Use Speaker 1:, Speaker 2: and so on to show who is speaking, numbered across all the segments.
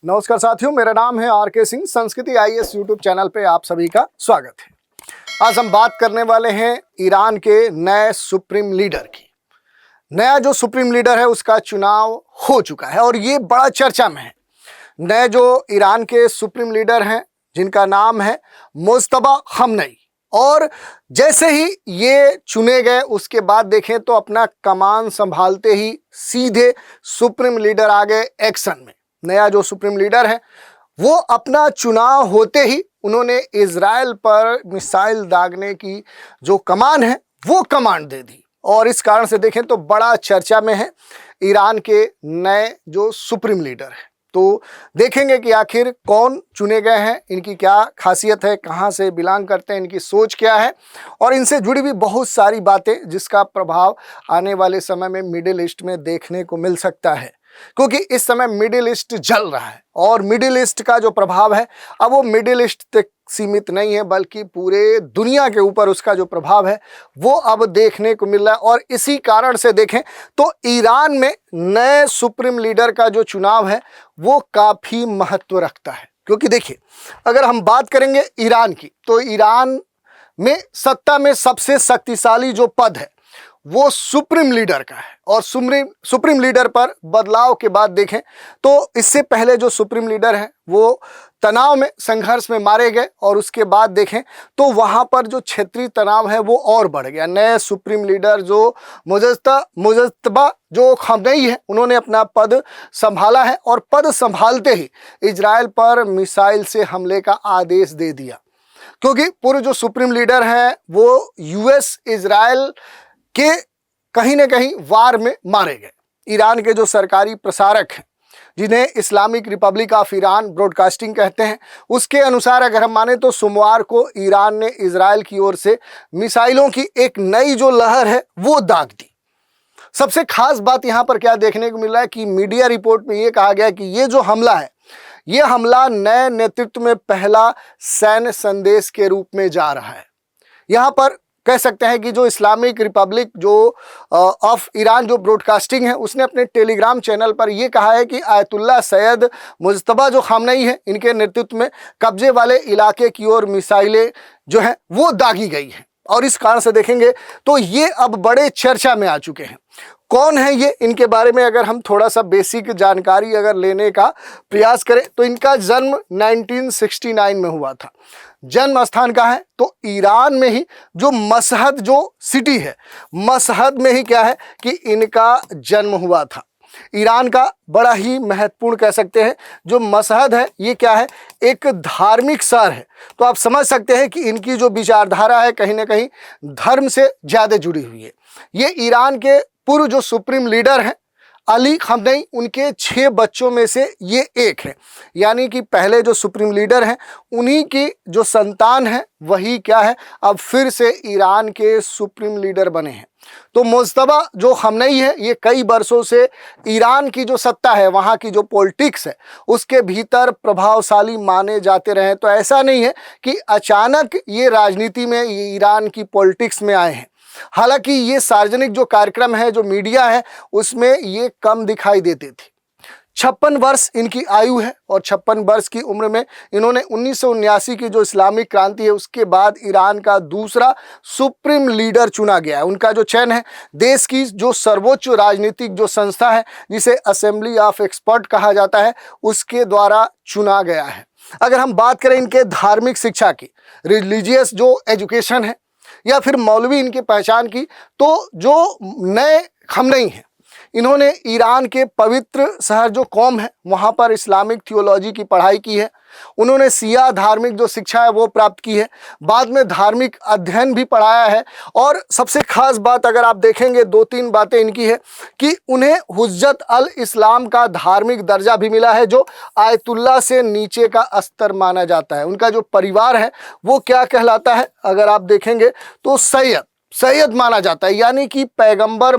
Speaker 1: नमस्कार साथियों, मेरा नाम है आर.के. सिंह। संस्कृति आईएएस यूट्यूब चैनल पे आप सभी का स्वागत है। आज हम बात करने वाले हैं ईरान के नए सुप्रीम लीडर की। नया जो सुप्रीम लीडर है उसका चुनाव हो चुका है और ये बड़ा चर्चा में है। नए जो ईरान के सुप्रीम लीडर हैं जिनका नाम है मुज्तबा खamenei, और जैसे ही ये चुने गए उसके बाद देखें तो अपना कमान संभालते ही सीधे सुप्रीम लीडर आ गए एक्शन में। नया जो सुप्रीम लीडर है वो अपना चुनाव होते ही उन्होंने इजराइल पर मिसाइल दागने की जो कमान है वो कमांड दे दी, और इस कारण से देखें तो बड़ा चर्चा में है ईरान के नए जो सुप्रीम लीडर है। तो देखेंगे कि आखिर कौन चुने गए हैं, इनकी क्या खासियत है, कहाँ से बिलोंग करते हैं, इनकी सोच क्या है, और इनसे जुड़ी भी बहुत सारी बातें जिसका प्रभाव आने वाले समय में मिडिल ईस्ट में देखने को मिल सकता है। क्योंकि इस समय मिडिल ईस्ट जल रहा है और मिडिल ईस्ट का जो प्रभाव है अब वो मिडिल ईस्ट तक सीमित नहीं है बल्कि पूरे दुनिया के ऊपर उसका जो प्रभाव है वो अब देखने को मिल रहा है। और इसी कारण से देखें तो ईरान में नए सुप्रीम लीडर का जो चुनाव है वो काफ़ी महत्व रखता है। क्योंकि देखिए, अगर हम बात करेंगे ईरान की तो ईरान में सत्ता में सबसे शक्तिशाली जो पद है वो सुप्रीम लीडर का है, और सुप्रीम लीडर पर बदलाव के बाद देखें तो इससे पहले जो सुप्रीम लीडर है वो तनाव में, संघर्ष में मारे गए, और उसके बाद देखें तो वहाँ पर जो क्षेत्रीय तनाव है वो और बढ़ गया। नए सुप्रीम लीडर जो मुज्तबा जो खamenei है उन्होंने अपना पद संभाला है, और पद संभालते ही इजराइल पर मिसाइल से हमले का आदेश दे दिया। क्योंकि पूरे जो सुप्रीम लीडर हैं वो यूएस इजराइल के कहीं ना कहीं वार में मारे गए। ईरान के जो सरकारी प्रसारक हैं जिन्हें Islamic Republic of Iran broadcasting कहते हैं, उसके अनुसार अगर हम माने तो सोमवार को ईरान ने इजराइल की ओर से मिसाइलों की एक नई जो लहर है वो दाग दी। सबसे खास बात यहाँ पर क्या देखने को मिल रहा है कि मीडिया रिपोर्ट में ये कहा गया कि ये जो हमला है ये हमला नए नेतृत्व में पहला सैन्य संदेश के रूप में जा रहा है। यहाँ पर कह सकते हैं कि जो इस्लामिक रिपब्लिक जो ऑफ ईरान जो ब्रॉडकास्टिंग है उसने अपने टेलीग्राम चैनल पर यह कहा है कि आयतुल्ला सैयद मुज्तबा जो खamenei है इनके नेतृत्व में कब्जे वाले इलाके की ओर मिसाइलें जो हैं वो दागी गई हैं। और इस कारण से देखेंगे तो ये अब बड़े चर्चा में आ चुके हैं। कौन है ये, इनके बारे में अगर हम थोड़ा सा बेसिक जानकारी अगर लेने का प्रयास करें तो इनका जन्म 1969 में हुआ था। जन्म स्थान कहाँ है तो ईरान में ही जो मशहद जो सिटी है, मशहद में ही क्या है कि इनका जन्म हुआ था। ईरान का बड़ा ही महत्वपूर्ण कह सकते हैं जो मशहद है ये क्या है, एक धार्मिक शहर है। तो आप समझ सकते हैं कि इनकी जो विचारधारा है कहीं ना कहीं धर्म से ज़्यादा जुड़ी हुई है। ये ईरान के पूर्व जो सुप्रीम लीडर हैं अली खamenei उनके 6 बच्चों में से ये एक है, यानी कि पहले जो सुप्रीम लीडर हैं उन्हीं की जो संतान है वही क्या है अब फिर से ईरान के सुप्रीम लीडर बने हैं। तो मुज्तबा जो खamenei है ये कई वर्षों से ईरान की जो सत्ता है, वहाँ की जो पॉलिटिक्स है उसके भीतर प्रभावशाली माने जाते रहे। तो ऐसा नहीं है कि अचानक ये राजनीति में, ये ईरान की पॉलिटिक्स में आए हैं। हालांकि ये सार्वजनिक जो कार्यक्रम है, जो मीडिया है, उसमें ये कम दिखाई देते थे। 56 वर्ष इनकी आयु है, और 56 वर्ष की उम्र में इन्होंने 1979 की जो इस्लामिक क्रांति है उसके बाद ईरान का दूसरा सुप्रीम लीडर चुना गया है। उनका जो चयन है देश की जो सर्वोच्च राजनीतिक जो संस्था है जिसे असेंबली ऑफ एक्सपर्ट कहा जाता है उसके द्वारा चुना गया है। अगर हम बात करें इनके धार्मिक शिक्षा की, रिलीजियस जो एजुकेशन है या फिर मौलवी इनकी पहचान की, तो जो नए खamenei हैं इन्होंने ईरान के पवित्र शहर जो कौम है वहाँ पर इस्लामिक थियोलॉजी की पढ़ाई की है। उन्होंने सिया धार्मिक जो शिक्षा है वो प्राप्त की है, बाद में धार्मिक अध्ययन भी पढ़ाया है। और सबसे खास बात अगर आप देखेंगे 2-3 बातें इनकी है कि उन्हें हुज्जत अल इस्लाम का धार्मिक दर्जा भी मिला है जो आयतुल्ला से नीचे का स्तर माना जाता है। उनका जो परिवार है वो क्या कहलाता है अगर आप देखेंगे तो सैयद माना जाता है, यानी कि पैगंबर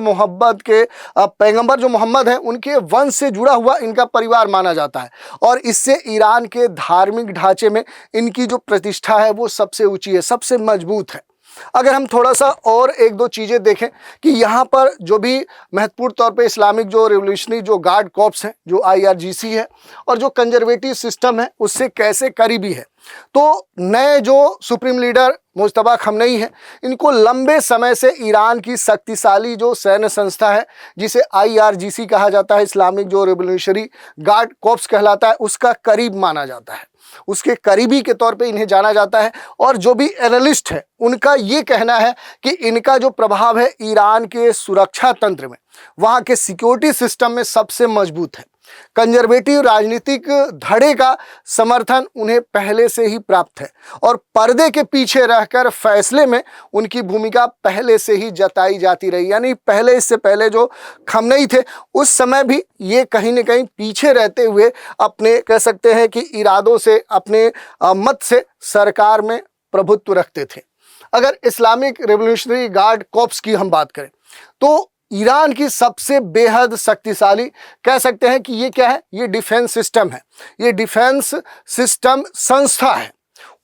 Speaker 1: जो मोहम्मद हैं उनके वंश से जुड़ा हुआ इनका परिवार माना जाता है। और इससे ईरान के धार्मिक ढांचे में इनकी जो प्रतिष्ठा है वो सबसे ऊंची है, सबसे मजबूत है। अगर हम थोड़ा सा और एक दो चीज़ें देखें कि यहाँ पर जो भी महत्वपूर्ण तौर पे इस्लामिक जो रिवोल्यूशनरी जो गार्ड कॉर्प्स हैं, जो IRGC है और जो कंजर्वेटिव सिस्टम है उससे कैसे करीबी है, तो नए जो सुप्रीम लीडर मुज्तबा खमनेई है, इनको लंबे समय से ईरान की शक्तिशाली जो सैन्य संस्था है जिसे IRGC कहा जाता है, इस्लामिक जो रिवोल्यूशनरी गार्ड कॉर्प्स कहलाता है, उसका करीब माना जाता है, उसके करीबी के तौर पे इन्हें जाना जाता है। और जो भी एनालिस्ट है उनका ये कहना है कि इनका जो प्रभाव है ईरान के सुरक्षा तंत्र में, वहाँ के सिक्योरिटी सिस्टम में सबसे मजबूत है। कंजर्वेटिव राजनीतिक धड़े का समर्थन उन्हें पहले से ही प्राप्त है और पर्दे के पीछे रहकर फैसले में उनकी भूमिका पहले से ही जताई जाती रही। यानी पहले, इससे पहले जो खमनेई थे उस समय भी ये कहीं न कहीं पीछे रहते हुए अपने, कह सकते हैं कि इरादों से, अपने मत से सरकार में प्रभुत्व रखते थे। अगर इस्लामिक रिवोल्यूशनरी गार्ड कॉर्प्स की हम बात करें तो ईरान की सबसे बेहद शक्तिशाली, कह सकते हैं कि ये क्या है, ये डिफेंस सिस्टम है, ये डिफेंस सिस्टम संस्था है।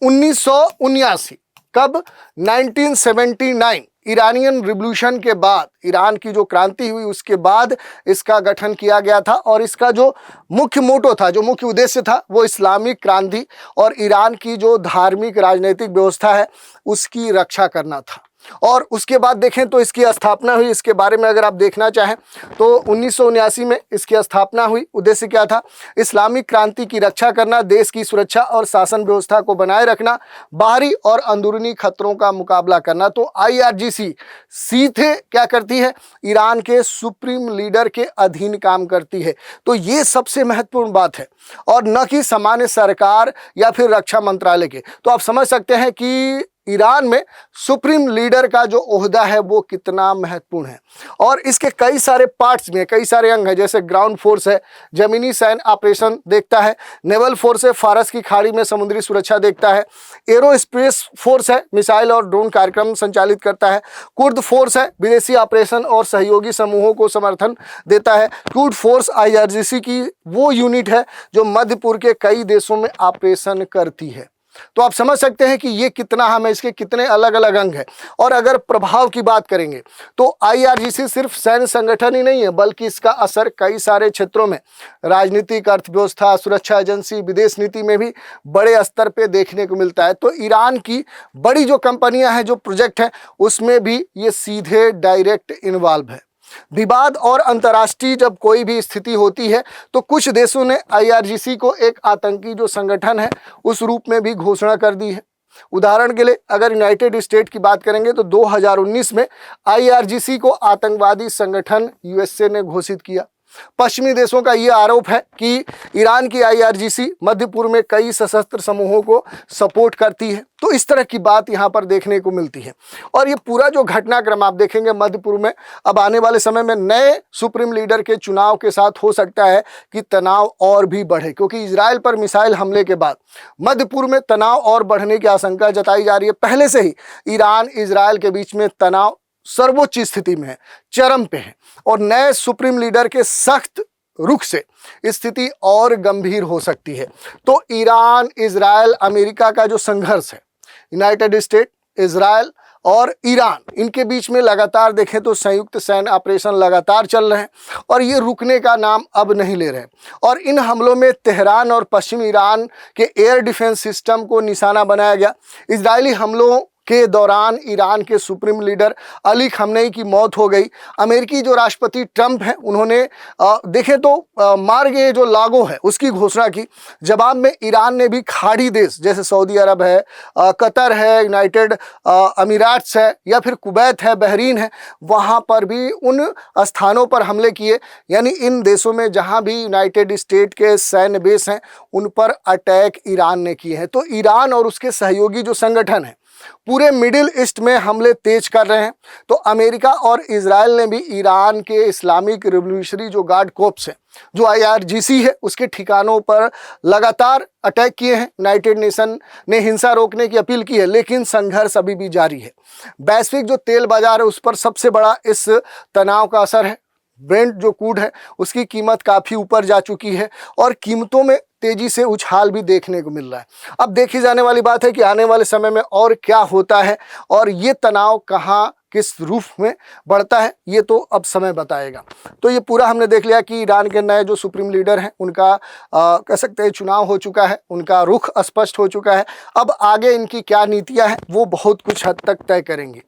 Speaker 1: 1979 कब, 1979 ईरानियन रिवोल्यूशन के बाद, ईरान की जो क्रांति हुई उसके बाद इसका गठन किया गया था और इसका जो मुख्य मोटो था, जो मुख्य उद्देश्य था, वो इस्लामिक क्रांति और ईरान की जो धार्मिक राजनीतिक व्यवस्था है उसकी रक्षा करना था। और उसके बाद देखें तो इसकी स्थापना हुई। इसके बारे में अगर आप देखना चाहें तो 1979 में इसकी स्थापना हुई। उद्देश्य क्या था, इस्लामिक क्रांति की रक्षा करना, देश की सुरक्षा और शासन व्यवस्था को बनाए रखना, बाहरी और अंदरूनी खतरों का मुकाबला करना। तो IRGC सीधे क्या करती है, ईरान के सुप्रीम लीडर के अधीन काम करती है। तो ये सबसे महत्वपूर्ण बात है और न कि सामान्य सरकार या फिर रक्षा मंत्रालय के। तो आप समझ सकते हैं कि ईरान में सुप्रीम लीडर का जो ओहदा है वो कितना महत्वपूर्ण है। और इसके कई सारे पार्ट्स में, कई सारे अंग हैं, जैसे ग्राउंड फोर्स है, जमीनी सैन्य ऑपरेशन देखता है, नेवल फोर्स है, फारस की खाड़ी में समुद्री सुरक्षा देखता है, एरोस्पेस फोर्स है, मिसाइल और ड्रोन कार्यक्रम संचालित करता है, कुर्द फोर्स है, विदेशी ऑपरेशन और सहयोगी समूहों को समर्थन देता है। क्यूड फोर्स IRGC की वो यूनिट है जो मध्य पूर्व के कई देशों में ऑपरेशन करती है। तो आप समझ सकते हैं कि ये कितना, हमें इसके कितने अलग अलग अंग हैं। और अगर प्रभाव की बात करेंगे तो IRGC सिर्फ सैन्य संगठन ही नहीं है, बल्कि इसका असर कई सारे क्षेत्रों में, राजनीतिक, अर्थव्यवस्था, सुरक्षा एजेंसी, विदेश नीति में भी बड़े स्तर पे देखने को मिलता है। तो ईरान की बड़ी जो कंपनियां हैं, जो प्रोजेक्ट हैं, उसमें भी ये सीधे डायरेक्ट इन्वॉल्व है। विवाद और अंतर्राष्ट्रीय जब कोई भी स्थिति होती है तो कुछ देशों ने IRGC को एक आतंकी जो संगठन है उस रूप में भी घोषणा कर दी है। उदाहरण के लिए अगर यूनाइटेड स्टेट की बात करेंगे तो 2019 में IRGC को आतंकवादी संगठन USA ने घोषित किया। पश्चिमी देशों का यह आरोप है कि ईरान की IRGC मध्य पूर्व में कई सशस्त्र समूहों को सपोर्ट करती है। तो इस तरह की बात यहाँ पर देखने को मिलती है। और ये पूरा जो घटनाक्रम आप देखेंगे मध्य पूर्व में, अब आने वाले समय में नए सुप्रीम लीडर के चुनाव के साथ हो सकता है कि तनाव और भी बढ़े, क्योंकि इजराइल पर मिसाइल हमले के बाद मध्य पूर्व में तनाव और बढ़ने की आशंका जताई जा रही है। पहले से ही ईरान इजराइल के बीच में तनाव सर्वोच्च स्थिति में है, चरम पे है, और नए सुप्रीम लीडर के सख्त रुख से स्थिति और गंभीर हो सकती है। तो ईरान, इजराइल, अमेरिका का जो संघर्ष है, यूनाइटेड स्टेट, इजराइल और ईरान, इनके बीच में लगातार देखें तो संयुक्त सैन्य ऑपरेशन लगातार चल रहे हैं और ये रुकने का नाम अब नहीं ले रहे हैं। और इन हमलों में तेहरान और पश्चिम ईरान के एयर डिफेंस सिस्टम को निशाना बनाया गया। इजरायली हमलों के दौरान ईरान के सुप्रीम लीडर अली खमनेई की मौत हो गई। अमेरिकी जो राष्ट्रपति ट्रंप हैं, उन्होंने देखें तो मार्ग जो लागो है उसकी घोषणा की। जवाब में ईरान ने भी खाड़ी देश जैसे सऊदी अरब है, कतर है, यूनाइटेड अमीराट्स है या फिर कुवैत है, बहरीन है, वहाँ पर भी उन स्थानों पर हमले किए। यानी इन देशों में जहाँ भी यूनाइटेड स्टेट के सैन्य बेस हैं उन पर अटैक ईरान ने किए हैं। तो ईरान और उसके सहयोगी जो संगठन हैं पूरे मिडिल ईस्ट में हमले तेज कर रहे हैं। तो अमेरिका और इजराइल ने भी ईरान के इस्लामिक रिवोल्यूशनरी जो गार्ड कॉर्प्स हैं, जो IRGC है, उसके ठिकानों पर लगातार अटैक किए हैं। यूनाइटेड नेशन ने हिंसा रोकने की अपील की है, लेकिन संघर्ष अभी भी जारी है। वैश्विक जो तेल बाजार है उस पर सबसे बड़ा इस तनाव का असर है। ब्रेंट जो क्रूड है उसकी कीमत काफ़ी ऊपर जा चुकी है और कीमतों में तेजी से उछाल भी देखने को मिल रहा है। अब देखी जाने वाली बात है कि आने वाले समय में और क्या होता है और ये तनाव कहाँ किस रूप में बढ़ता है, ये तो अब समय बताएगा। तो ये पूरा हमने देख लिया कि ईरान के नए जो सुप्रीम लीडर हैं उनका कह सकते हैं चुनाव हो चुका है, उनका रुख स्पष्ट हो चुका है। अब आगे इनकी क्या नीतियां हैं वो बहुत कुछ हद तक तय करेंगी।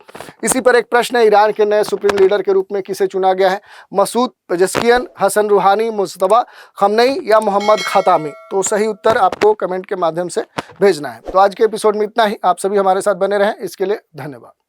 Speaker 1: इसी पर एक प्रश्न है, ईरान के नए सुप्रीम लीडर के रूप में किसे चुना गया है? मसूद पेजेश्कियन, हसन रूहानी, मुस्तफा खमनई या मोहम्मद खतामी? तो सही उत्तर आपको कमेंट के माध्यम से भेजना है। तो आज के एपिसोड में इतना ही। आप सभी हमारे साथ बने रहें, इसके लिए धन्यवाद।